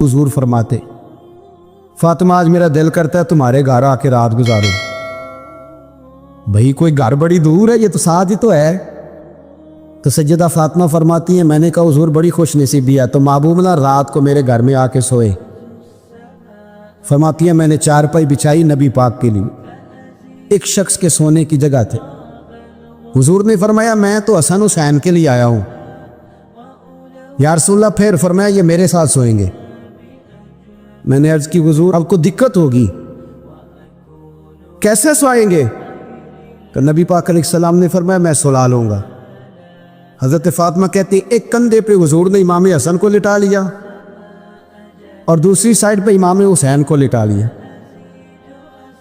حضور فرماتے فاطمہ آج میرا دل کرتا ہے تمہارے گھر آ کے رات گزارو. بھائی کوئی گھر بڑی دور ہے, یہ تو ساتھ ہی تو ہے. تو سیدہ فاطمہ فرماتی ہیں میں نے کہا حضور بڑی خوش نصیبی ہے, تو محبوب نہ رات کو میرے گھر میں آ کے سوئے. فرماتی ہیں میں نے چارپائی بچھائی نبی پاک کے لیے, ایک شخص کے سونے کی جگہ تھے. حضور نے فرمایا میں تو حسن حسین کے لیے آیا ہوں. یا رسول اللہ, پھر فرمایا یہ میرے ساتھ سوئیں گے. میں نے عرض کی حضور اب کو دقت ہوگی, کیسے سوائیں گے؟ تو نبی پاک علیہ السلام نے فرمایا میں سلا لوں گا. حضرت فاطمہ کہتی ایک کندھے پہ حضور نے امام حسن کو لٹا لیا اور دوسری سائڈ پہ امام حسین کو لٹا لیا.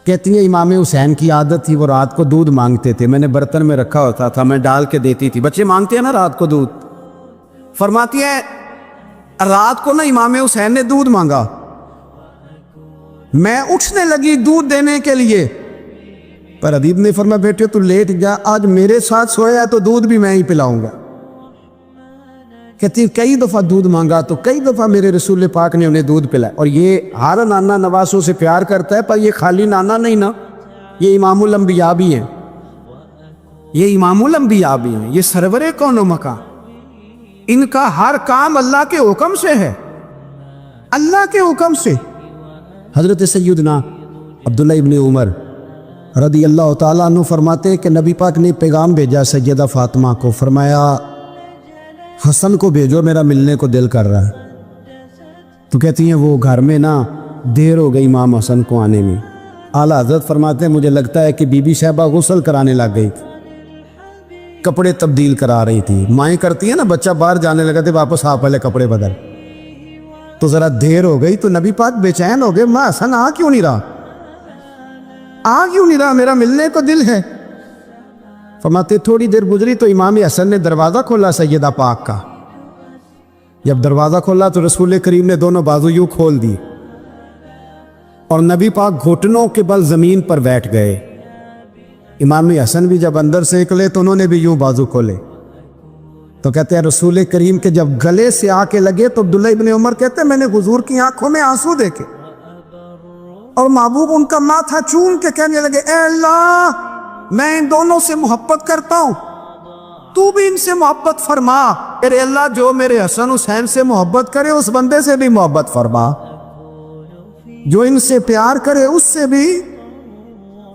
کہتی ہیں امام حسین کی عادت تھی وہ رات کو دودھ مانگتے تھے, میں نے برتن میں رکھا ہوتا تھا, میں ڈال کے دیتی تھی. بچے مانگتے ہیں نا رات کو دودھ. فرماتی ہے رات کو نا امام حسین نے دودھ مانگا, میں اٹھنے لگی دودھ دینے کے لیے, پر حبیب نے فرمایا بیٹے تو لیٹ جا, آج میرے ساتھ سویا تو دودھ بھی میں ہی پلاؤں گا. کہتی کئی دفعہ دودھ مانگا تو کئی دفعہ میرے رسول پاک نے انہیں دودھ پلایا. اور یہ ہر نانا نواسوں سے پیار کرتا ہے, پر یہ خالی نانا نہیں نا, یہ امام الانبیاء بھی ہیں, یہ امام الانبیاء بھی ہیں, یہ سرور کون و مکان. ان کا ہر کام اللہ کے حکم سے ہے, اللہ کے حکم سے. حضرت سیدنا عبداللہ ابن عمر رضی اللہ تعالیٰ عنہ فرماتے کہ نبی پاک نے پیغام بھیجا سیدہ فاطمہ کو, فرمایا حسن کو بھیجو میرا ملنے کو دل کر رہا ہے. تو کہتی ہیں وہ گھر میں نا دیر ہو گئی امام حسن کو آنے میں. اعلیٰ حضرت فرماتے ہیں مجھے لگتا ہے کہ بی بی صاحبہ غسل کرانے لگ گئی تھی, کپڑے تبدیل کرا رہی تھی. مائیں کرتی ہیں نا بچہ باہر جانے لگا تھے واپس آپ پہلے کپڑے بدل, تو ذرا دیر ہو گئی تو نبی پاک بے چین ہو گئے, ماں حسن آ کیوں نہیں رہا, آ کیوں نہیں رہا, میرا ملنے کو دل ہے. فرماتے تھوڑی دیر گزری تو امام حسن نے دروازہ کھولا سیدہ پاک کا. جب دروازہ کھولا تو رسول کریم نے دونوں بازو یوں کھول دی اور نبی پاک گھٹنوں کے بل زمین پر بیٹھ گئے. امام حسن بھی جب اندر سے نکلے تو انہوں نے بھی یوں بازو کھولے. تو کہتے ہیں رسول کریم کے جب گلے سے آ کے لگے تو عبداللہ ابن عمر کہتے ہیں میں نے حضور کی آنکھوں میں آنسو دیکھے اور محبوب ان کا ماتھا چوم کے کہنے لگے اے اللہ میں ان دونوں سے محبت کرتا ہوں, تو بھی ان سے محبت فرما. اے اللہ جو میرے حسن حسین سے محبت کرے اس بندے سے بھی محبت فرما, جو ان سے پیار کرے اس سے بھی.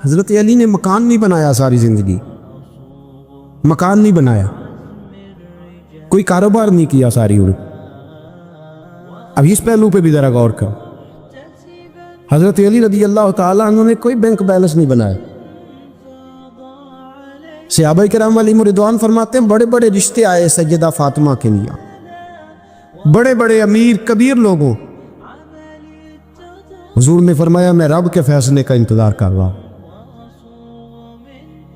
حضرت علی نے مکان نہیں بنایا ساری زندگی, مکان نہیں بنایا, کوئی کاروبار نہیں کیا ساری عمر. اب اس پہلو پہ بھی ذرا غور کرو. حضرت علی رضی اللہ تعالیٰ عنہ نے کوئی بینک بیلنس نہیں بنایا. صحابہ کرام علیہم رضوان فرماتے ہیں بڑے بڑے رشتے آئے سیدہ فاطمہ کے لیے, بڑے بڑے امیر کبیر لوگوں. حضور نے فرمایا میں رب کے فیصلے کا انتظار کر رہا ہوں.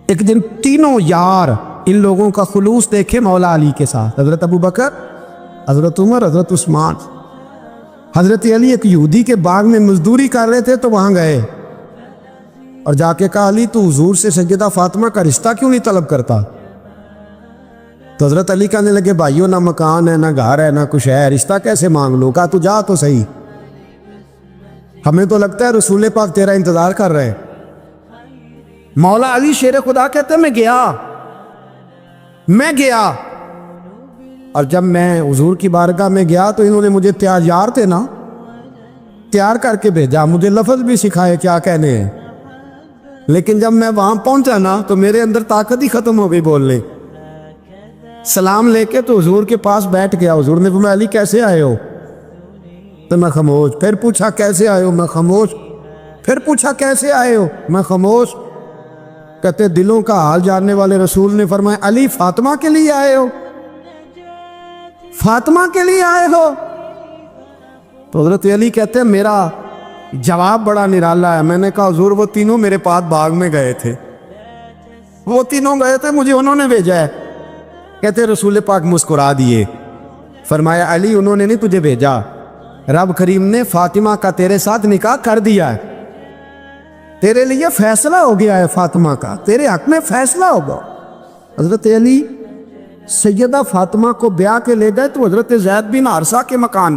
ایک دن تینوں یار ان لوگوں کا خلوص دیکھے مولا علی کے ساتھ, حضرت ابو بکر, حضرت عمر, حضرت عثمان. حضرت علی ایک یہودی کے باغ میں مزدوری کر رہے تھے تو وہاں گئے اور جا کے کہا علی تو حضور سے سیدہ فاطمہ کا رشتہ کیوں نہیں طلب کرتا؟ تو حضرت علی کہنے لگے بھائیو نہ مکان ہے نہ گھر ہے نہ کچھ ہے, رشتہ کیسے مانگ لو؟ کہا تو جا تو صحیح, ہمیں تو لگتا ہے رسول پاک تیرا انتظار کر رہے ہیں. مولا علی شیر خدا کہتے ہیں میں گیا اور جب میں حضور کی بارگاہ میں گیا تو انہوں نے مجھے یار تھے نا تیار کر کے بھیجا, مجھے لفظ بھی سکھائے کیا کہنے ہیں, لیکن جب میں وہاں پہنچا نا تو میرے اندر طاقت ہی ختم ہو گئی بولنے. سلام لے کے تو حضور کے پاس بیٹھ گیا. حضور نے فرمایا علی کیسے آئے ہو؟ تو میں خاموش. پھر پوچھا کیسے آئے ہو؟ میں خاموش. پھر پوچھا کیسے آئے ہو؟ میں خاموش. کہتے دلوں کا حال جاننے والے رسول نے فرمایا علی فاطمہ کے لیے آئے ہو؟ فاطمہ کے لیے آئے ہو؟ تو حضرت علی کہتے ہیں میرا جواب بڑا نرالا ہے. میں نے کہا حضور وہ تینوں میرے پاس باغ میں گئے تھے, وہ تینوں گئے تھے, مجھے انہوں نے بھیجا ہے. کہتے رسول پاک مسکرا دیے, فرمایا علی انہوں نے نہیں تجھے بھیجا, رب کریم نے فاطمہ کا تیرے ساتھ نکاح کر دیا ہے, تیرے لیے فیصلہ ہو گیا ہے, فاطمہ کا تیرے حق میں فیصلہ ہوگا. حضرت علی سیدہ فاطمہ کو بیاہ کے لے گئے تو حضرت زید بن حارثہ کے مکان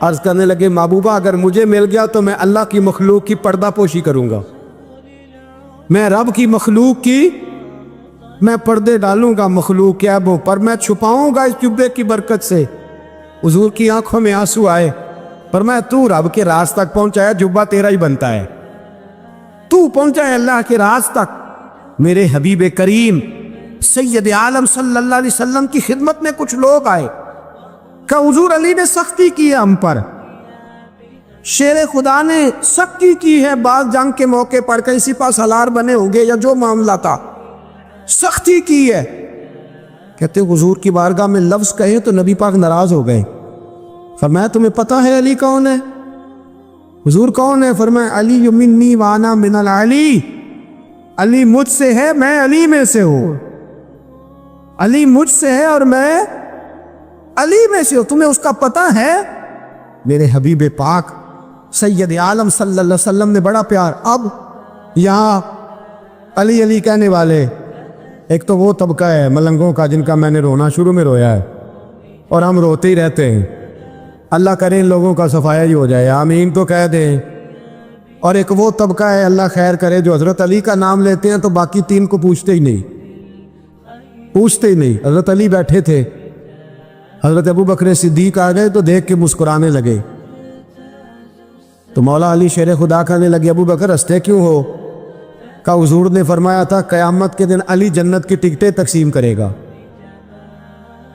عرض کرنے لگے محبوبہ اگر مجھے مل گیا تو میں اللہ کی مخلوق کی پردہ پوشی کروں گا، میں رب کی مخلوق کی میں پردے ڈالوں گا مخلوق کے عیبوں پر، میں چھپاؤں گا اس جبے کی برکت سے۔ حضور کی آنکھوں میں آنسو آئے، فرمایا تو رب کے راز تک پہنچا ہے، جبہ تیرا ہی بنتا ہے، تو پہنچا ہے اللہ کے راز تک۔ میرے حبیب کریم سید عالم صلی اللہ علیہ وسلم کی خدمت میں کچھ لوگ آئے کہ حضور علی نے سختی کی ہے ہم پر، شیر خدا نے سختی کی ہے، بعض جنگ کے موقع پر کہیں سپہ سالار بنے ہوگے یا جو معاملہ تھا سختی کی ہے۔ کہتے حضور کی بارگاہ میں لفظ کہے تو نبی پاک ناراض ہو گئے، فرمایا تمہیں پتہ ہے علی کون ہے؟ حضور کون ہے؟ فرمایا علی منی وانا من العلی، علی مجھ سے ہے میں علی میں سے ہوں، علی مجھ سے ہے اور میں علی میں سے ہوں، تمہیں اس کا پتہ ہے؟ میرے حبیب پاک سید عالم صلی اللہ علیہ وسلم نے بڑا پیار۔ اب یہاں علی علی کہنے والے ایک تو وہ طبقہ ہے ملنگوں کا جن کا میں نے رونا شروع میں رویا ہے اور ہم روتے ہی رہتے ہیں، اللہ کرے ان لوگوں کا صفایا ہی ہو جائے، آمین تو کہہ دیں۔ اور ایک وہ طبقہ ہے اللہ خیر کرے جو حضرت علی کا نام لیتے ہیں تو باقی تین کو پوچھتے ہی نہیں، پوچھتے ہی نہیں۔ حضرت علی بیٹھے تھے، حضرت ابو بکر صدیق آ گئے تو دیکھ کے مسکرانے لگے، تو مولا علی شیر خدا کہنے لگے ابو بکر ہنستے کیوں ہو؟ کہ حضور نے فرمایا تھا قیامت کے دن علی جنت کی ٹکٹیں تقسیم کرے گا۔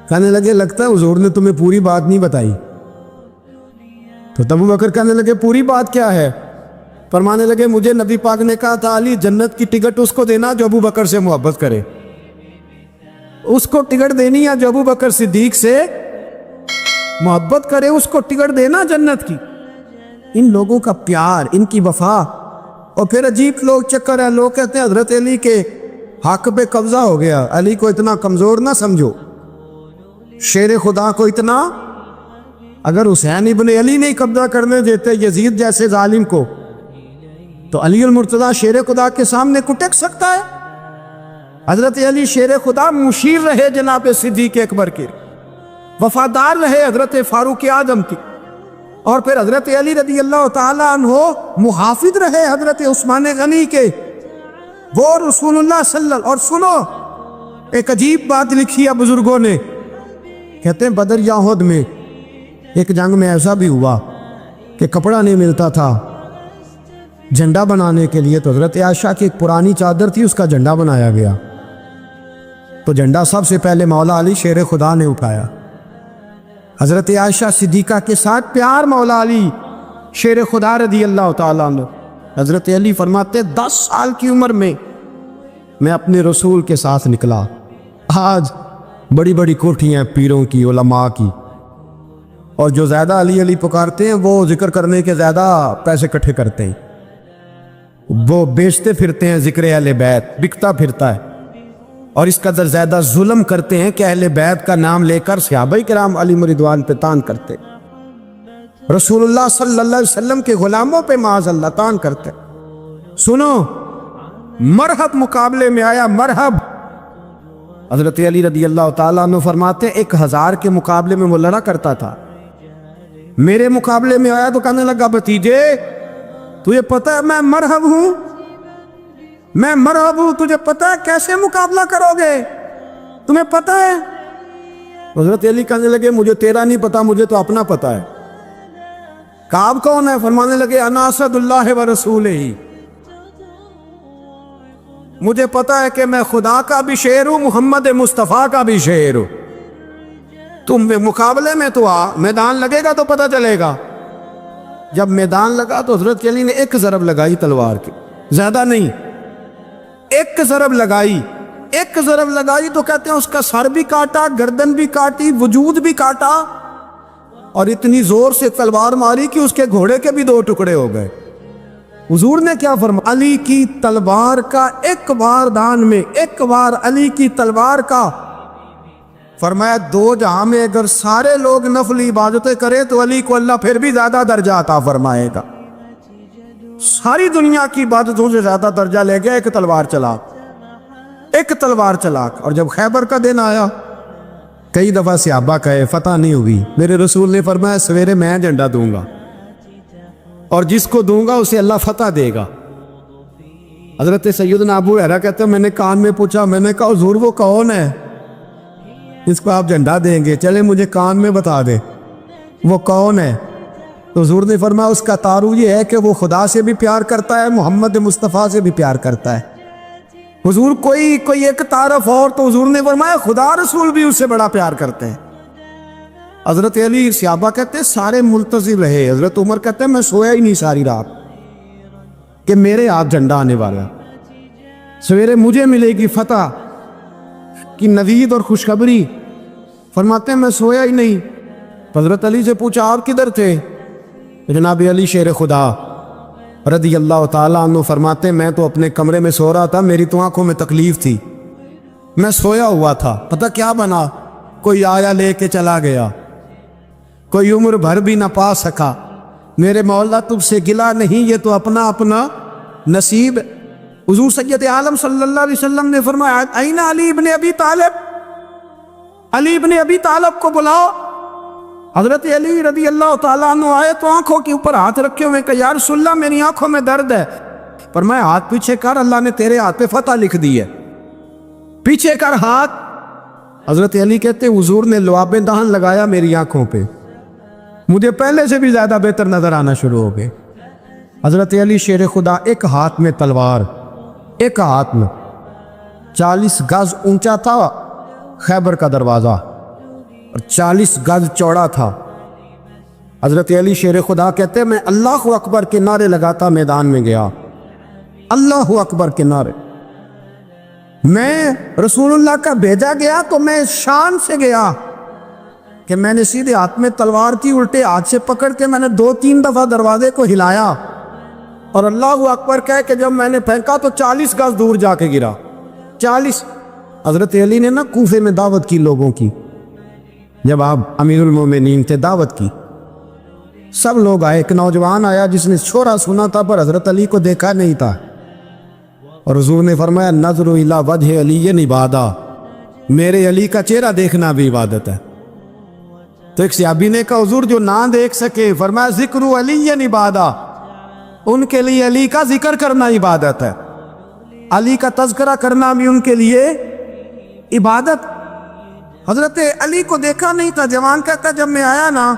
کہنے لگے لگتا ہے حضور نے تمہیں پوری بات نہیں بتائی۔ تو ابو بکر کہنے لگے پوری بات کیا ہے؟ فرمانے لگے مجھے نبی پاک نے کہا تھا علی جنت کی ٹکٹ اس کو دینا جو ابو بکر سے محبت کرے، اس کو ٹکٹ دینی ہے جو ابو بکر صدیق سے محبت کرے، اس کو ٹکٹ دینا جنت کی۔ ان لوگوں کا پیار، ان کی وفا۔ اور پھر عجیب لوگ چکر ہے، لوگ کہتے ہیں حضرت علی کے حق پہ قبضہ ہو گیا، علی کو اتنا کمزور نہ سمجھو، شیر خدا کو اتنا، اگر حسین ابن علی نہیں قبضہ کرنے دیتے یزید جیسے ظالم کو تو علی المرتضیٰ شیر خدا کے سامنے کو ٹک سکتا ہے؟ حضرت علی شیر خدا مشیر رہے جناب صدیق اکبر کے، وفادار رہے حضرت فاروق اعظم کی، اور پھر حضرت علی رضی اللہ تعالیٰ عنہ محافظ رہے حضرت عثمان غنی کے، وہ رسول اللہ صلی اللہ علیہ وسلم۔ اور سنو ایک عجیب بات لکھی ہے بزرگوں نے، کہتے ہیں بدر یا احد میں ایک جنگ میں ایسا بھی ہوا کہ کپڑا نہیں ملتا تھا جھنڈا بنانے کے لیے، تو حضرت عائشہ کی ایک پرانی چادر تھی، اس کا جھنڈا بنایا گیا، تو جھنڈا سب سے پہلے مولا علی شیر خدا نے اٹھایا۔ حضرت عائشہ صدیقہ کے ساتھ پیار مولا علی شیر خدا رضی اللہ تعالیٰ عنہ۔ حضرت علی فرماتے 10 سال کی عمر میں میں اپنے رسول کے ساتھ نکلا، آج بڑی بڑی کوٹھیاں پیروں کی، علماء کی، اور جو زیادہ علی علی پکارتے ہیں وہ ذکر کرنے کے زیادہ پیسے اکٹھے کرتے ہیں، وہ بیچتے پھرتے ہیں ذکر اہل بیت، بکتا پھرتا ہے، اور اس قدر زیادہ ظلم کرتے ہیں کہ اہل بیت کا نام لے کر صحابہ کرام علی رضوان پہ تان کرتے، رسول اللہ صلی اللہ علیہ وسلم کے غلاموں پہ معاذ اللہ تان کرتے۔ سنو مرحب مقابلے میں آیا، مرحب۔ حضرت علی رضی اللہ تعالیٰ عنہ فرماتے 1000 کے مقابلے میں وہ لڑا کرتا تھا، میرے مقابلے میں آیا تو کہنے لگا بھتیجے تجھے پتہ ہے میں مرحب ہوں، میں مرحب ہوں، تجھے پتہ ہے کیسے مقابلہ کرو گے، تمہیں پتہ ہے؟ حضرت علی کہنے لگے مجھے تیرا نہیں پتا، مجھے تو اپنا پتا ہے۔ کعب کون ہے؟ فرمانے لگے انا اسد اللہ و رسولہ، مجھے پتا ہے کہ میں خدا کا بھی شعر ہوں، محمد مصطفیٰ کا بھی شعر ہوں، تم مقابلے میں تو آ، میدان لگے گا تو پتہ چلے گا۔ جب میدان لگا تو حضرت علی نے ایک ضرب لگائی تلوار کی، زیادہ نہیں، ایک ضرب لگائی، ایک ضرب لگائی تو کہتے ہیں اس کا سر بھی کاٹا، گردن بھی کاٹی، وجود بھی کاٹا، اور اتنی زور سے تلوار ماری کہ اس کے گھوڑے کے بھی 2 ٹکڑے ہو گئے۔ حضور نے کیا فرمایا؟ علی کی تلوار کا ایک بار دان میں، ایک بار علی کی تلوار کا، فرمایا 2 جہاں میں اگر سارے لوگ نفل عبادتیں کریں تو علی کو اللہ پھر بھی زیادہ درجہ عطا فرمائے گا، ساری دنیا کی عبادتوں سے زیادہ درجہ لے گیا ایک تلوار چلا، ایک تلوار چلا۔ اور جب خیبر کا دن آیا، کئی دفعہ صحابہ کہے فتح نہیں ہوئی، میرے رسول نے فرمایا سویرے میں جھنڈا دوں گا اور جس کو دوں گا اسے اللہ فتح دے گا۔ حضرت سیدنا ابو ہریرہ کہتے ہیں میں نے کان میں پوچھا، میں نے کہا حضور وہ کون ہے اس کو آپ جھنڈا دیں گے؟ چلے مجھے کان میں بتا دے وہ کون ہے۔ تو حضور نے فرمایا اس کا تعارف یہ ہے کہ وہ خدا سے بھی پیار کرتا ہے، محمد مصطفیٰ سے بھی پیار کرتا ہے۔ حضور کوئی ایک تعارف اور، تو حضور نے فرمایا خدا رسول بھی اس سے بڑا پیار کرتے ہیں۔ حضرت علی صحابہ کہتے ہیں سارے ملتزم رہے، حضرت عمر کہتے ہیں میں سویا ہی نہیں ساری رات کہ میرے ہاتھ جھنڈا آنے والا، سویرے مجھے ملے گی فتح کی نوید اور خوشخبری۔ فرماتے ہیں میں سویا ہی نہیں۔ حضرت علی سے پوچھا آپ کدھر تھے؟ جناب علی شیر خدا رضی اللہ تعالیٰ عنہ فرماتے ہیں میں تو اپنے کمرے میں سو رہا تھا، میری تو آنکھوں میں تکلیف تھی، میں سویا ہوا تھا، پتہ کیا بنا، کوئی آیا لے کے چلا گیا، کوئی عمر بھر بھی نہ پا سکا۔ میرے مولا تم سے گلا نہیں، یہ تو اپنا اپنا نصیب۔ حضور سید عالم صلی اللہ علیہ وسلم نے فرمایا این علی ابن ابی طالب، علی ابن ابی طالب کو بلاؤ۔ حضرت علی رضی اللہ تعالیٰ عنہ آئے تو آنکھوں کے اوپر ہاتھ رکھے ہوئے کہ یا رسول اللہ میری آنکھوں میں درد ہے۔ فرمایا ہاتھ پیچھے کر، اللہ نے تیرے ہاتھ پہ فتح لکھ دی ہے، پیچھے کر ہاتھ۔ حضرت علی کہتے حضور نے لعاب دہن لگایا میری آنکھوں پہ، مجھے پہلے سے بھی زیادہ بہتر نظر آنا شروع ہو گئے۔ حضرت علی شیر خدا ایک ہاتھ میں تلوار، ایک ہاتھ میں 40 گز اونچا تھا خیبر کا دروازہ اور 40 گز چوڑا تھا۔ حضرت علی شیر خدا کہتے ہیں میں اللہ اکبر کے نعرے لگاتا میدان میں گیا، اللہ اکبر کے نعرے۔ میں رسول اللہ کا بھیجا گیا تو میں شان سے گیا کہ میں نے سیدھے ہاتھ میں تلوار تھی، الٹے ہاتھ سے پکڑ کے میں نے 2-3 دفعہ دروازے کو ہلایا اور اللہ اکبر کہہ کہ جب میں نے پھینکا تو 40 گز دور جا کے گرا۔ 40۔ حضرت علی نے نا کوفے میں دعوت کی لوگوں کی، جب آپ امیر المومنین تھے دعوت کی، سب لوگ آئے۔ ایک نوجوان آیا جس نے شورا سنا تھا پر حضرت علی کو دیکھا نہیں تھا، اور حضور نے فرمایا نظر الی وجہ علی عبادہ، میرے علی کا چہرہ دیکھنا بھی عبادت ہے۔ تو ایک صحابی نے کہا حضور جو نہ دیکھ سکے، فرمایا ذکر علی عبادہ، ان کے لیے علی کا ذکر کرنا عبادت ہے، علی کا تذکرہ کرنا بھی ان کے لیے عبادت۔ حضرت علی کو دیکھا نہیں تھا۔ جوان کہتا جب میں آیا نا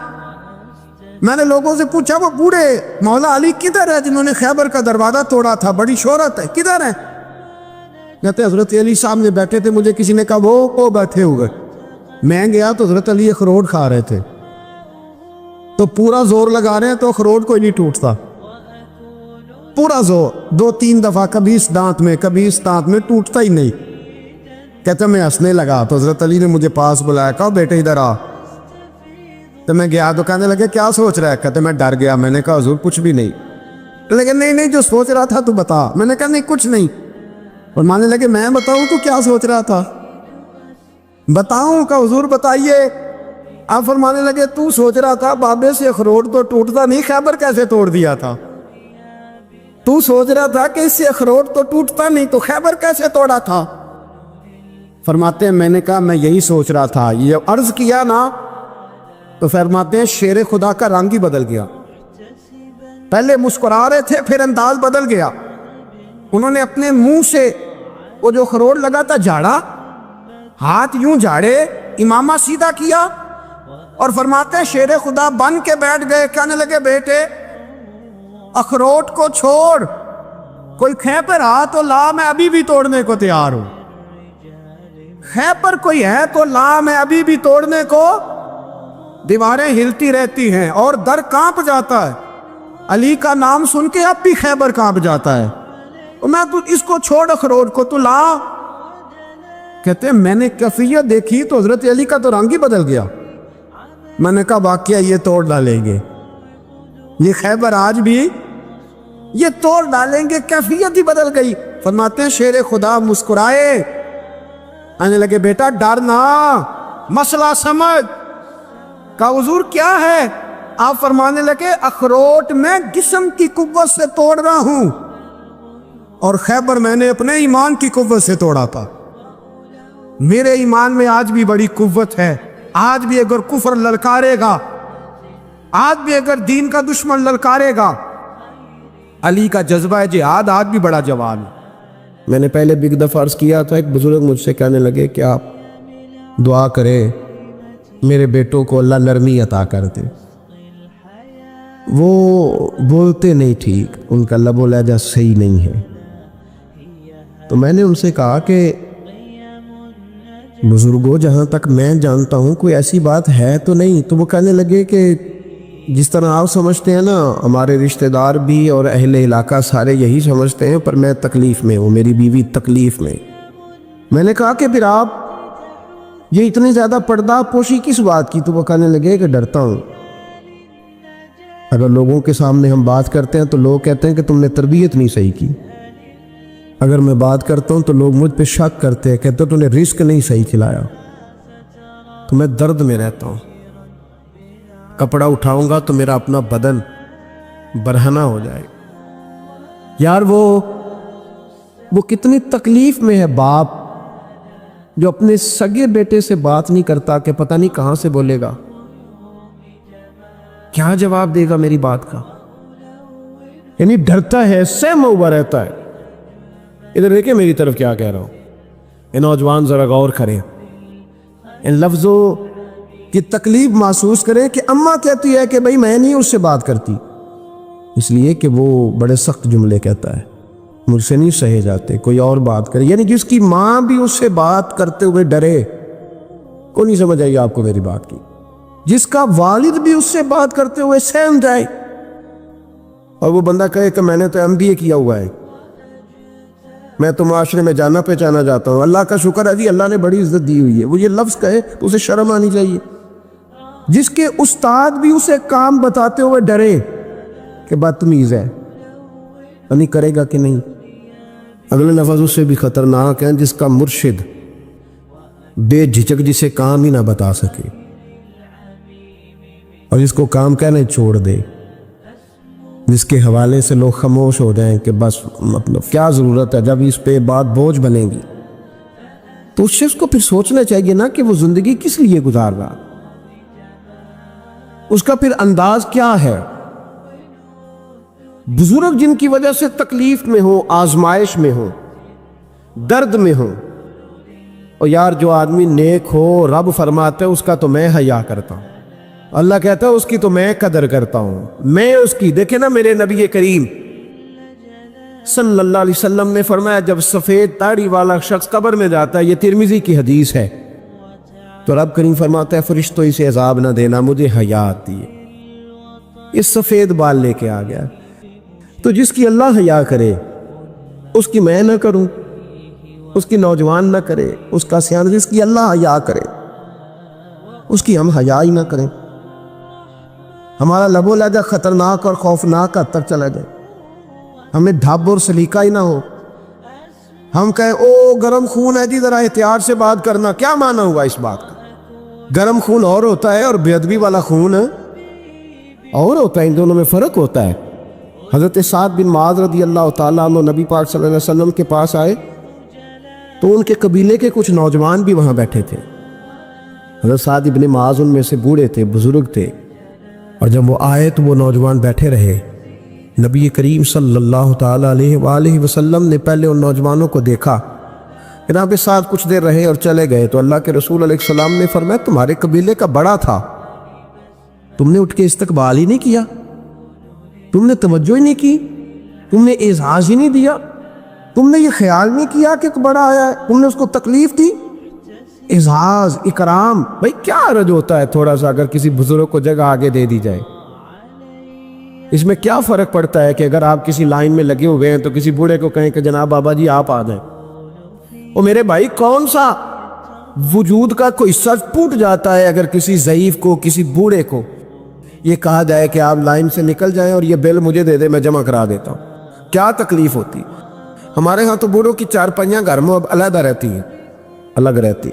میں نے لوگوں سے پوچھا وہ بوڑھے مولا علی کدھر ہے جنہوں نے خیبر کا دروازہ توڑا تھا، بڑی شہرت ہے، کدھر ہے؟ کہتے حضرت علی سامنے بیٹھے تھے، مجھے کسی نے کہا وہ بیٹھے ہوئے۔ میں گیا تو حضرت علی اخروٹ کھا رہے تھے، تو پورا زور لگا رہے ہیں تو اخروٹ کوئی نہیں ٹوٹتا، پورا زور 2-3 دفعہ، کبھی اس دانت میں کبھی اس دانت میں، ٹوٹتا ہی نہیں۔ کہتے میں ہنسنے لگا تو حضرت علی نے مجھے پاس بلایا، کہا بیٹے ادھر آ۔ تو میں گیا تو کہنے لگے کیا سوچ رہا ہے؟ کہتے میں ڈر گیا۔ میں نے کہا حضور کچھ بھی نہیں۔ لیکن نہیں جو سوچ رہا تھا تو بتا۔ میں نے کہا نہیں کچھ نہیں۔ اور ماننے لگے میں بتاؤں تو کیا سوچ رہا تھا؟ بتاؤں؟ کہ حضور بتائیے۔ آپ فرمانے لگے تو سوچ رہا تھا بابے سے اخروٹ تو ٹوٹتا نہیں، خیبر کیسے توڑ دیا تھا؟ تو سوچ رہا تھا کہ اس سے اخروٹ تو ٹوٹتا نہیں تو خیبر کیسے توڑا تھا؟ فرماتے ہیں میں نے کہا میں یہی سوچ رہا تھا۔ یہ عرض کیا نا تو فرماتے ہیں شیر خدا کا رنگ ہی بدل گیا، پہلے مسکرا رہے تھے پھر انداز بدل گیا۔ انہوں نے اپنے منہ سے وہ جو اخروٹ لگا تھا جھاڑا، ہاتھ یوں جھاڑے، امامہ سیدھا کیا، اور فرماتے ہیں شیر خدا بن کے بیٹھ گئے۔ کہنے لگے بیٹے اخروٹ کو چھوڑ، کوئی خیبر آ تو لا، میں ابھی بھی توڑنے کو تیار ہوں۔ خیبر کوئی ہے تو لا، میں ابھی بھی توڑنے کو۔ دیواریں ہلتی رہتی ہیں اور در کانپ جاتا ہے، علی کا نام سن کے اب بھی خیبر کانپ جاتا ہے، میں تو اس کو چھوڑ اخروٹ کو تو لا۔ کہتے ہیں میں نے کیفیت دیکھی تو حضرت علی کا تو رنگ ہی بدل گیا۔ میں نے کہا واقعہ یہ توڑ ڈالیں گے، یہ خیبر آج بھی یہ توڑ ڈالیں گے، کیفیت ہی بدل گئی۔ فرماتے ہیں شیر خدا مسکرائے، آنے لگے بیٹا ڈرنا، مسئلہ سمجھ۔ کہا حضور کیا ہے؟ آپ فرمانے لگے اخروٹ میں جسم کی قوت سے توڑ رہا ہوں اور خیبر میں نے اپنے ایمان کی قوت سے توڑا تھا۔ میرے ایمان میں آج بھی بڑی قوت ہے، آج بھی اگر کفر للکارے گا، آج بھی اگر دین کا دشمن للکارے گا، علی کا جذبہ جہاد آج بھی بڑا جوان ہے۔ میں نے پہلے بھی ایک دفعہ عرض کیا تھا، ایک بزرگ مجھ سے کہنے لگے کہ آپ دعا کریں میرے بیٹوں کو اللہ نرمی عطا کر دے، وہ بولتے نہیں ٹھیک، ان کا لب و لہجہ صحیح نہیں ہے۔ تو میں نے ان سے کہا کہ بزرگوں جہاں تک میں جانتا ہوں کوئی ایسی بات ہے تو نہیں۔ تو وہ کہنے لگے کہ جس طرح آپ سمجھتے ہیں نا، ہمارے رشتہ دار بھی اور اہل علاقہ سارے یہی سمجھتے ہیں، پر میں تکلیف میں ہوں، میری بیوی تکلیف میں۔ میں نے کہا کہ پھر آپ یہ اتنی زیادہ پردہ پوشی کس بات کی؟ تو وہ کہنے لگے کہ ڈرتا ہوں، اگر لوگوں کے سامنے ہم بات کرتے ہیں تو لوگ کہتے ہیں کہ تم نے تربیت نہیں صحیح کی، اگر میں بات کرتا ہوں تو لوگ مجھ پہ شک کرتے ہیں، کہتے ہیں تو نے رزق نہیں صحیح کھلایا۔ تو میں درد میں رہتا ہوں، کپڑا اٹھاؤں گا تو میرا اپنا بدن برہنہ ہو جائے۔ یار وہ کتنی تکلیف میں ہے باپ جو اپنے سگے بیٹے سے بات نہیں کرتا کہ پتہ نہیں کہاں سے بولے گا، کیا جواب دے گا میری بات کا، یعنی ڈرتا ہے، سہما ہوا رہتا ہے۔ ادھر دیکھیں میری طرف کیا کہہ رہا ہوں، یہ نوجوان ذرا غور کریں، ان لفظوں کی تکلیف محسوس کریں کہ اماں کہتی ہے کہ بھئی میں نہیں اس سے بات کرتی، اس لیے کہ وہ بڑے سخت جملے کہتا ہے، مجھ سے نہیں سہے جاتے، کوئی اور بات کرے۔ یعنی جس کی ماں بھی اس سے بات کرتے ہوئے ڈرے، کو نہیں سمجھ آئی آپ کو میری بات کی، جس کا والد بھی اس سے بات کرتے ہوئے سہم جائے، اور وہ بندہ کہے کہ میں نے تو MBA کیا ہوا ہے، میں تو معاشرے میں جانا پہچانا جاتا ہوں، اللہ کا شکر ہے جی اللہ نے بڑی عزت دی ہوئی ہے، وہ یہ لفظ کہے تو اسے شرم آنی چاہیے۔ جس کے استاد بھی اسے کام بتاتے ہوئے ڈرے کہ بدتمیز ہے، نہیں کرے گا کہ نہیں۔ اگلے لفظ اس سے بھی خطرناک ہیں، جس کا مرشد بے جھجک جسے کام ہی نہ بتا سکے اور جس کو کام کہنے چھوڑ دے، جس کے حوالے سے لوگ خاموش ہو جائیں کہ بس مطلب کیا ضرورت ہے، جب اس پہ بات بوجھ بنے گی تو اس شخص کو پھر سوچنا چاہیے نا کہ وہ زندگی کس لیے گزار رہا، اس کا پھر انداز کیا ہے۔ بزرگ جن کی وجہ سے تکلیف میں ہو، آزمائش میں ہو، درد میں ہو، اور یار جو آدمی نیک ہو رب فرماتا ہے اس کا تو میں حیا کرتا ہوں، اللہ کہتا ہے اس کی تو میں قدر کرتا ہوں، میں اس کی۔ دیکھیں نا میرے نبی کریم صلی اللہ علیہ وسلم نے فرمایا جب سفید داڑھی والا شخص قبر میں جاتا ہے، یہ ترمذی کی حدیث ہے، تو رب کریم فرماتا ہے فرشتوں اسے عذاب نہ دینا، مجھے حیا آتی ہے، یہ سفید بال لے کے آ گیا۔ تو جس کی اللہ حیا کرے اس کی میں نہ کروں، اس کی نوجوان نہ کرے، اس کا سیان، جس کی اللہ حیا کرے اس کی ہم حیا ہی نہ کریں، ہمارا لب و لہجہ خطرناک اور خوفناک حد تک چلا جائے، ہمیں ڈھب اور سلیقہ ہی نہ ہو، ہم کہیں او گرم خون ہے جی ذرا احتیاط سے بات کرنا، کیا معنی ہوا اس بات کا؟ گرم خون اور ہوتا ہے اور بے ادبی والا خون اور ہوتا ہے، ان دونوں میں فرق ہوتا ہے۔ حضرت سعد بن معاذ رضی اللہ تعالیٰ عنہ نبی پاک صلی اللہ علیہ وسلم کے پاس آئے تو ان کے قبیلے کے کچھ نوجوان بھی وہاں بیٹھے تھے۔ حضرت سعد بن معاذ ان میں سے بوڑھے تھے، بزرگ تھے، اور جب وہ آئے تو وہ نوجوان بیٹھے رہے۔ نبی کریم صلی اللہ تعالیٰ علیہ وآلہ وسلم نے پہلے ان نوجوانوں کو دیکھا، جناب ساتھ کچھ دیر رہے اور چلے گئے، تو اللہ کے رسول علیہ السلام نے فرمایا تمہارے قبیلے کا بڑا تھا، تم نے اٹھ کے استقبال ہی نہیں کیا، تم نے توجہ ہی نہیں کی، تم نے اعزاز ہی نہیں دیا، تم نے یہ خیال نہیں کیا کہ ایک بڑا آیا ہے، تم نے اس کو تکلیف دی۔ اعزاز، اکرام، بھائی کیا حرج ہوتا ہے تھوڑا سا اگر کسی بزرگ کو جگہ آگے دے دی جائے، اس میں کیا فرق پڑتا ہے کہ اگر آپ کسی لائن میں لگے ہوئے ہیں تو کسی بوڑھے کو کہیں کہ جناب بابا جی آپ آ جائیں۔ وہ میرے بھائی کون سا وجود کا کوئی حصہ ٹوٹ جاتا ہے اگر کسی ضعیف کو، کسی بوڑھے کو یہ کہا جائے کہ آپ لائن سے نکل جائیں اور یہ بل مجھے دے دے میں جمع کرا دیتا ہوں، کیا تکلیف ہوتی؟ ہمارے ہاں تو بوڑھوں کی چارپائیاں گھر میں اب علیحدہ رہتی ہیں، الگ رہتی،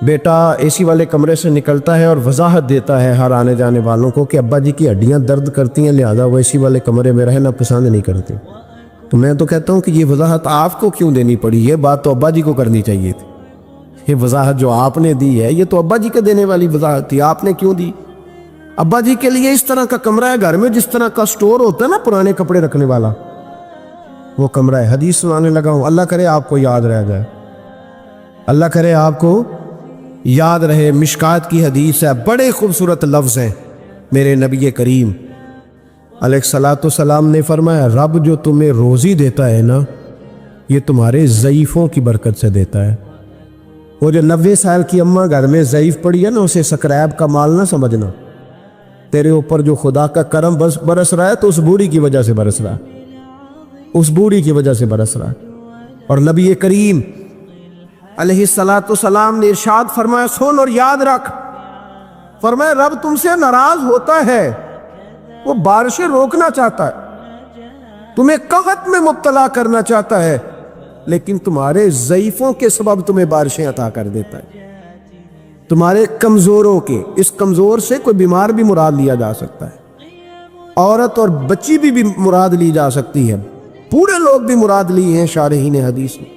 بیٹا اے سی والے کمرے سے نکلتا ہے اور وضاحت دیتا ہے ہر آنے جانے والوں کو کہ ابا جی کی ہڈیاں درد کرتی ہیں لہذا وہ اے سی والے کمرے میں رہنا پسند نہیں کرتے۔ تو میں تو کہتا ہوں کہ یہ وضاحت آپ کو کیوں دینی پڑی، یہ بات تو ابا جی کو کرنی چاہیے تھی، یہ وضاحت جو آپ نے دی ہے یہ تو ابا جی کے دینے والی وضاحت تھی، آپ نے کیوں دی؟ ابا جی کے لیے اس طرح کا کمرہ ہے گھر میں جس طرح کا سٹور ہوتا ہے نا پرانے کپڑے رکھنے والا، وہ کمرہ ہے۔ حدیث سنانے لگا ہوں، اللہ کرے آپ کو یاد رہ جائے، اللہ کرے آپ کو یاد رہے۔ مشکات کی حدیث ہے، بڑے خوبصورت لفظ ہیں۔ میرے نبی کریم علیہ الصلوۃ والسلام نے فرمایا، رب جو تمہیں روزی دیتا ہے نا یہ تمہارے ضعیفوں کی برکت سے دیتا ہے۔ وہ جو 90 سال کی اماں گھر میں ضعیف پڑی ہے نا، اسے سکریب کا مال نہ سمجھنا۔ تیرے اوپر جو خدا کا کرم برس رہا ہے تو اس بوڑھی کی وجہ سے برس رہا ہے، اس بوڑھی کی وجہ سے برس رہا ہے۔ اور نبی کریم علیہ الصلوۃ والسلام نے ارشاد فرمایا، سن اور یاد رکھ، فرمایا رب تم سے ناراض ہوتا ہے، وہ بارشیں روکنا چاہتا ہے، تمہیں قحط میں مبتلا کرنا چاہتا ہے، لیکن تمہارے ضعیفوں کے سبب تمہیں بارشیں عطا کر دیتا ہے، تمہارے کمزوروں کے۔ اس کمزور سے کوئی بیمار بھی مراد لیا جا سکتا ہے، عورت اور بچی بھی مراد لی جا سکتی ہے، بوڑھے لوگ بھی مراد لیے ہیں شارحین حدیث میں۔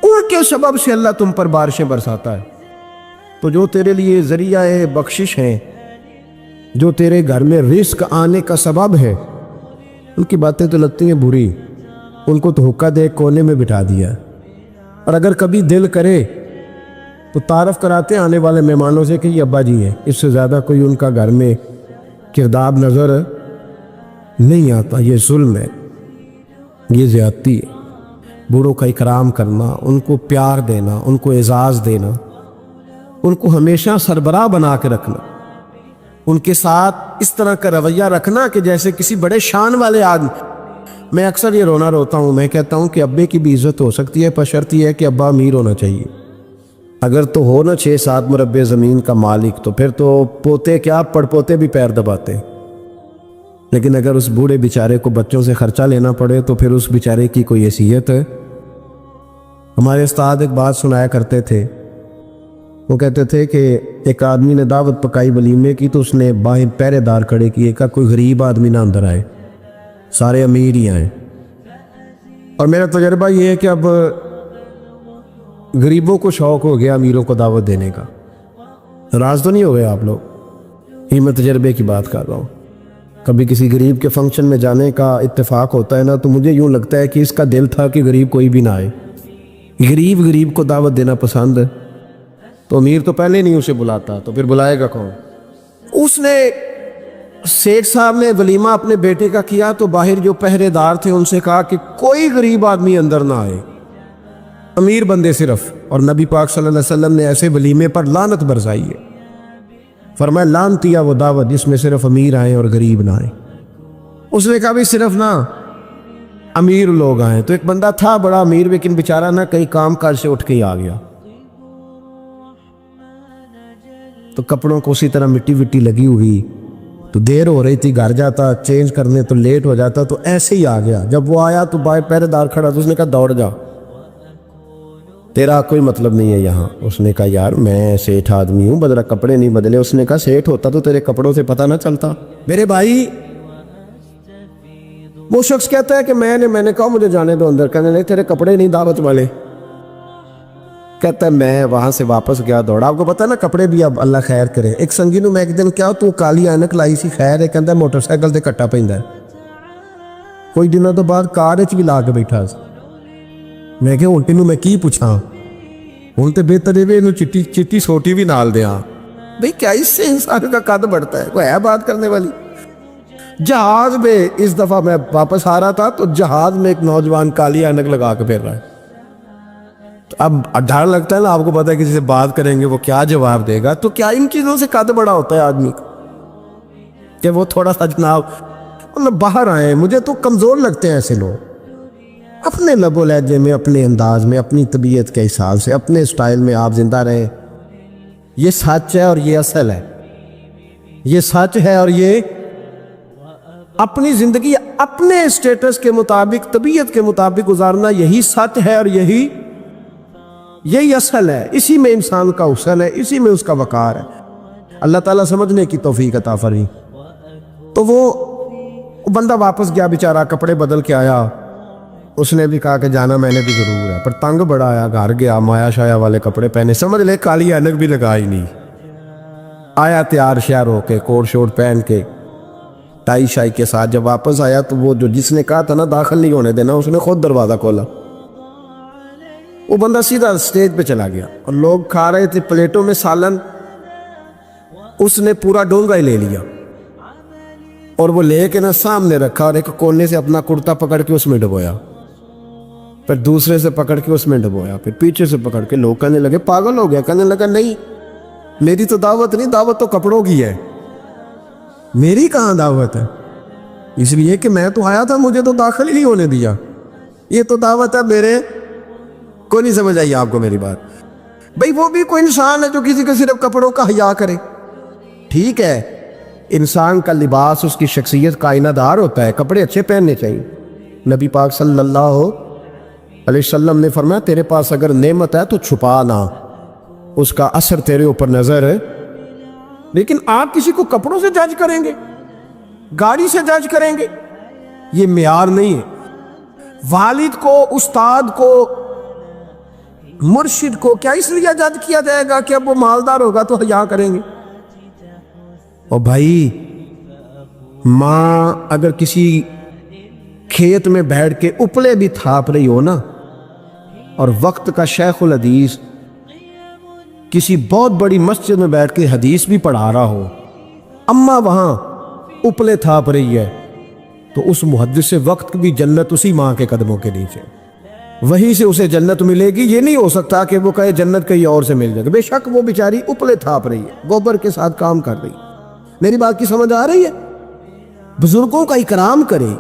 ان کے سبب سے اللہ تم پر بارشیں برساتا ہے۔ تو جو تیرے لیے ذریعہ بخشش ہیں، جو تیرے گھر میں رزق آنے کا سبب ہے، ان کی باتیں تو لگتی ہیں بری، ان کو تو حکا دے کونے میں بٹھا دیا۔ اور اگر کبھی دل کرے تو تعارف کراتے ہیں آنے والے مہمانوں سے کہ یہ ابا جی ہیں، اس سے زیادہ کوئی ان کا گھر میں کردار نظر نہیں آتا۔ یہ ظلم ہے، یہ زیادتی ہے۔ بوڑھوں کا اکرام کرنا، ان کو پیار دینا، ان کو اعزاز دینا، ان کو ہمیشہ سربراہ بنا کے رکھنا، ان کے ساتھ اس طرح کا رویہ رکھنا کہ جیسے کسی بڑے شان والے آدمی۔ میں اکثر یہ روتا ہوں، میں کہتا ہوں کہ ابے کی بھی عزت ہو سکتی ہے، پر شرط یہ ہے کہ ابا امیر ہونا چاہیے۔ اگر تو ہو نا 6-7 مربع زمین کا مالک تو پھر تو پوتے کیا پڑ پوتے بھی پیر دباتے۔ لیکن اگر اس بوڑھے بیچارے کو بچوں سے خرچہ لینا پڑے تو پھر اس بیچارے کی کوئی حیثیت ہے؟ ہمارے استاد ایک بات سنایا کرتے تھے، وہ کہتے تھے کہ ایک آدمی نے دعوت پکائی ولیمے کی تو اس نے باہر پہرے دار کھڑے کیے، کہا کوئی غریب آدمی نہ اندر آئے، سارے امیر ہی آئیں۔ اور میرا تجربہ یہ ہے کہ اب غریبوں کو شوق ہو گیا امیروں کو دعوت دینے کا۔ ناراض تو نہیں ہو گئے آپ لوگ؟ یہ میں تجربے کی بات کر رہا ہوں۔ کبھی کسی غریب کے فنکشن میں جانے کا اتفاق ہوتا ہے نا تو مجھے یوں لگتا ہے کہ اس کا دل تھا کہ غریب کوئی بھی نہ آئے، غریب کو دعوت دینا پسند ہے، تو امیر تو پہلے نہیں اسے بلاتا، تو پھر بلائے گا کون؟ اس نے سیٹھ صاحب نے ولیمہ اپنے بیٹے کا کیا تو باہر جو پہرے دار تھے ان سے کہا کہ کوئی غریب آدمی اندر نہ آئے، امیر بندے صرف۔ اور نبی پاک صلی اللہ علیہ وسلم نے ایسے ولیمے پر لعنت برسائی ہے، فرمایا لعنتیا وہ دعوت جس میں صرف امیر آئیں اور غریب نہ آئیں۔ اس نے کہا بھی صرف نہ امیر لوگ آئیں۔ تو ایک بندہ تھا بڑا امیر لیکن بیچارہ نہ کہیں کام کاج سے اٹھ کے ہی آ گیا، تو کپڑوں کو اسی طرح مٹی وٹی لگی ہوئی، تو دیر ہو رہی تھی، گھر جاتا چینج کرنے تو لیٹ ہو جاتا، تو ایسے ہی آ گیا۔ جب وہ آیا تو باہر پہرے دار کھڑا تو اس نے کہا دوڑ جا، تیرا کوئی مطلب نہیں ہے یہاں۔ اس نے کہا یار میں سیٹھ آدمی ہوں، بدلا کپڑے نہیں بدلے۔ اس نے کہا سیٹھ ہوتا تو تیرے کپڑوں سے پتہ نہ چلتا میرے بھائی۔ وہ شخص کہتا ہے کہ میں نے کہا مجھے جانے دو اندر، کہنے لگے تیرے کپڑے نہیں دعوت والے۔ کہتا ہے میں وہاں سے واپس گیا دوڑا۔ آپ کو پتا نا کپڑے بھی اب اللہ خیر کرے۔ ایک سنگی نو میں ایک دن کیا تو کالی اینک لائی سی، خیر ہے کہندا موٹر سائیکل تے کٹا پیندا ہے، کوئی دنوں تو بعد کار وچ بھی لا کے بیٹھا سی۔ میں کہ ہن تینوں میں کی پوچھاں، ہن تے بہتر ہے اینو چٹی سوٹی بھی نال دیاں بھئی، کیا اس سے انسان کا قد بڑھتا ہے؟ کوئی ہے بات کرنے والی؟ جہاز میں اس دفعہ میں واپس آ رہا تھا تو جہاز میں ایک نوجوان کالی اینک لگا کے پھر رہا ہے۔ اب ڈر لگتا ہے نا، آپ کو پتا ہے کسی سے بات کریں گے وہ کیا جواب دے گا، تو کیا ان چیزوں سے قد بڑا ہوتا ہے آدمی کا کہ وہ تھوڑا سا جناب مطلب باہر آئے؟ مجھے تو کمزور لگتے ہیں ایسے لوگ، اپنے لب و لہجے میں، اپنے انداز میں، اپنی طبیعت کے حساب سے، اپنے سٹائل میں آپ زندہ رہیں۔ یہ سچ ہے اور یہ اصل ہے، یہ سچ ہے اور یہ اپنی زندگی اپنے اسٹیٹس کے مطابق، طبیعت کے مطابق گزارنا، یہی سچ ہے اور یہی اصل ہے۔ اسی میں انسان کا حسن ہے، اسی میں اس کا وقار ہے۔ اللہ تعالیٰ سمجھنے کی توفیق عطا فرمائے۔ تو وہ بندہ واپس گیا بیچارہ، کپڑے بدل کے آیا اس نے بھی کہا کہ جانا میں نے بھی ضرور ہے، پر تنگ بڑا آیا، گھر گیا، مایا شایا والے کپڑے پہنے، سمجھ لے کالی اینک بھی لگائی نہیں، آیا تیار شیار ہو کے، کوٹ شوٹ پہن کے، ٹائی شائی کے ساتھ. جب واپس آیا تو وہ جو جس نے کہا تھا نا داخل نہیں ہونے دینا، اس نے خود دروازہ کھولا. وہ بندہ سیدھا اسٹیج پہ چلا گیا اور لوگ کھا رہے تھے پلیٹوں میں سالن، اس نے پورا ڈونگا ہی لے لیا اور وہ لے کے نا سامنے رکھا اور ایک کونے سے اپنا کرتا پکڑ کے اس میں ڈبویا، پھر دوسرے سے پکڑ کے اس میں ڈبویا، پھر پیچھے سے پکڑ کے. لوگ کہنے لگے پاگل ہو گیا، کہنے لگا نہیں میری تو دعوت نہیں، دعوت تو کپڑوں کی ہے، میری کہاں دعوت ہے؟ اس لیے کہ میں تو آیا تھا، مجھے تو داخل ہی نہیں ہونے دیا، یہ تو دعوت ہے میرے. کوئی نہیں سمجھ آئی آپ کو میری بات؟ بھئی وہ بھی کوئی انسان ہے جو کسی کے صرف کپڑوں کا حیا کرے. ٹھیک ہے، انسان کا لباس اس کی شخصیت کا آئینہ دار ہوتا ہے، کپڑے اچھے پہننے چاہیے. نبی پاک صلی اللہ علیہ وسلم نے فرمایا تیرے پاس اگر نعمت ہے تو چھپا نہ، اس کا اثر تیرے اوپر نظر ہے. لیکن آپ کسی کو کپڑوں سے جج کریں گے، گاڑی سے جج کریں گے، یہ معیار نہیں ہے. والد کو، استاد کو، مرشد کو کیا اس لیے جج کیا جائے گا کہ اب وہ مالدار ہوگا تو حیا کریں گے؟ اور بھائی ماں اگر کسی کھیت میں بیٹھ کے اپلے بھی تھاپ رہی ہو نا، اور وقت کا شیخ الحدیث کسی بہت بڑی مسجد میں بیٹھ کے حدیث بھی پڑھا رہا ہو، اماں وہاں اپلے تھاپ رہی ہے، تو اس محدث سے وقت کی بھی جنت اسی ماں کے قدموں کے نیچے، وہیں سے اسے جنت ملے گی. یہ نہیں ہو سکتا کہ وہ کہے جنت کہیں اور سے مل جائے گا. بے شک وہ بیچاری اپلے تھاپ رہی ہے، گوبر کے ساتھ کام کر رہی ہے. میری بات کی سمجھ آ رہی ہے؟ بزرگوں کا اکرام کریں،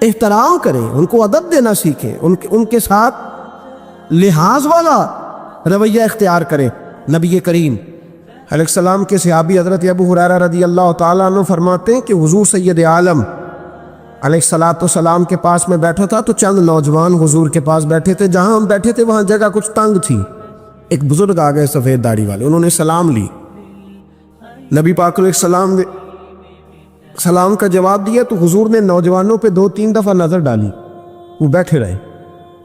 احترام کریں، ان کو ادب دینا سیکھیں، ان کے ساتھ لحاظ والا رویہ اختیار کریں. نبی کریم علیہ السلام کے صحابی حضرت ابو ہریرہ رضی اللہ تعالیٰ عنہ فرماتے ہیں کہ حضور سید عالم علیہ السلام کے پاس میں بیٹھا تھا تو چند نوجوان حضور کے پاس بیٹھے تھے. جہاں ہم بیٹھے تھے وہاں جگہ کچھ تنگ تھی. ایک بزرگ آ گئے سفید داڑھی والے، انہوں نے سلام لی. نبی پاک علیہ السلام نے سلام کا جواب دیا تو حضور نے نوجوانوں پہ 2-3 دفعہ نظر ڈالی، وہ بیٹھے رہے،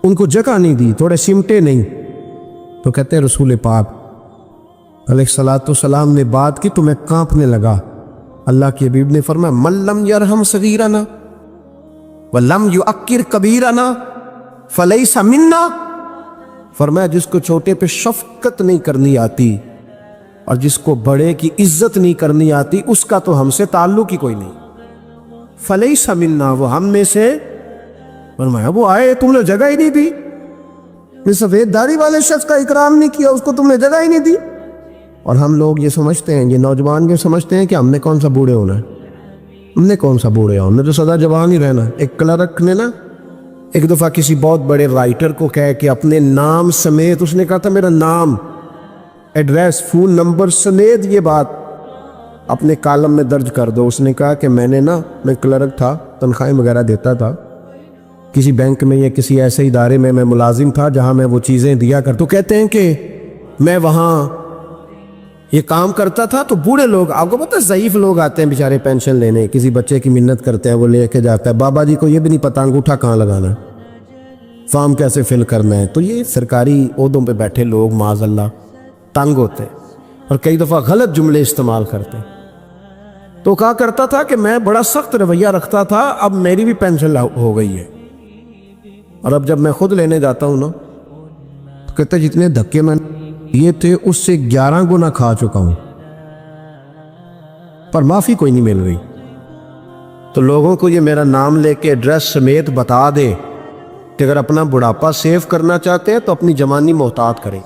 ان کو جگہ نہیں دی، تھوڑے سمٹے نہیں. تو کہتے ہیں رسول پاک علیہ السلام نے بات کی تو میں کانپنے لگا. اللہ کے حبیب نے فرمایا من لم یرحم صغیرنا ولم یؤکر کبیرنا فلیس منا. فرمایا جس کو چھوٹے پہ شفقت نہیں کرنی آتی اور جس کو بڑے کی عزت نہیں کرنی آتی، اس کا تو ہم سے تعلق ہی کوئی نہیں. فلیس منا، وہ ہم میں سے. فرمایا وہ آئے تم نے جگہ ہی نہیں دی، سفید داڑھی والے شخص کا اکرام نہیں کیا، اس کو تم نے جگہ ہی نہیں دی. اور ہم لوگ یہ سمجھتے ہیں، یہ نوجوان یہ سمجھتے ہیں کہ ہم نے کون سا بوڑھے ہونا ہے، ہم نے کون سا بوڑھے ہونا ہے، تو سدا جوان ہی رہنا. ایک کلرک نے نا ایک دفعہ کسی بہت بڑے رائٹر کو کہہ کہ اپنے نام سمیت، اس نے کہا تھا میرا نام، ایڈریس، فون نمبر سمیت یہ بات اپنے کالم میں درج کر دو. اس نے کہا کہ میں کلرک تھا، تنخواہیں وغیرہ دیتا تھا کسی بینک میں یا کسی ایسے ادارے میں ملازم تھا جہاں میں وہ چیزیں دیا کرتا. تو کہتے ہیں کہ میں وہاں یہ کام کرتا تھا تو بوڑھے لوگ، آپ کو پتہ ہے ضعیف لوگ آتے ہیں بیچارے پینشن لینے، کسی بچے کی منت کرتے ہیں، وہ لے کے جاتا ہے. بابا جی کو یہ بھی نہیں پتہ انگوٹھا کہاں لگانا ہے، فارم کیسے فل کرنا ہے. تو یہ سرکاری عہدوں پہ بیٹھے لوگ معاذ اللہ تنگ ہوتے ہیں اور کئی دفعہ غلط جملے استعمال کرتے ہیں. تو کہا کرتا تھا کہ میں بڑا سخت رویہ رکھتا تھا، اب میری بھی پینشن ہو گئی ہے، اور اب جب میں خود لینے جاتا ہوں نا تو کہتے جتنے دھکے میں یہ تھے اس سے 11 گنا کھا چکا ہوں، پر معافی کوئی نہیں مل رہی. تو لوگوں کو یہ میرا نام لے کے ایڈریس سمیت بتا دے کہ اگر اپنا بڑھاپا سیو کرنا چاہتے ہیں تو اپنی جوانی محتاط کریں.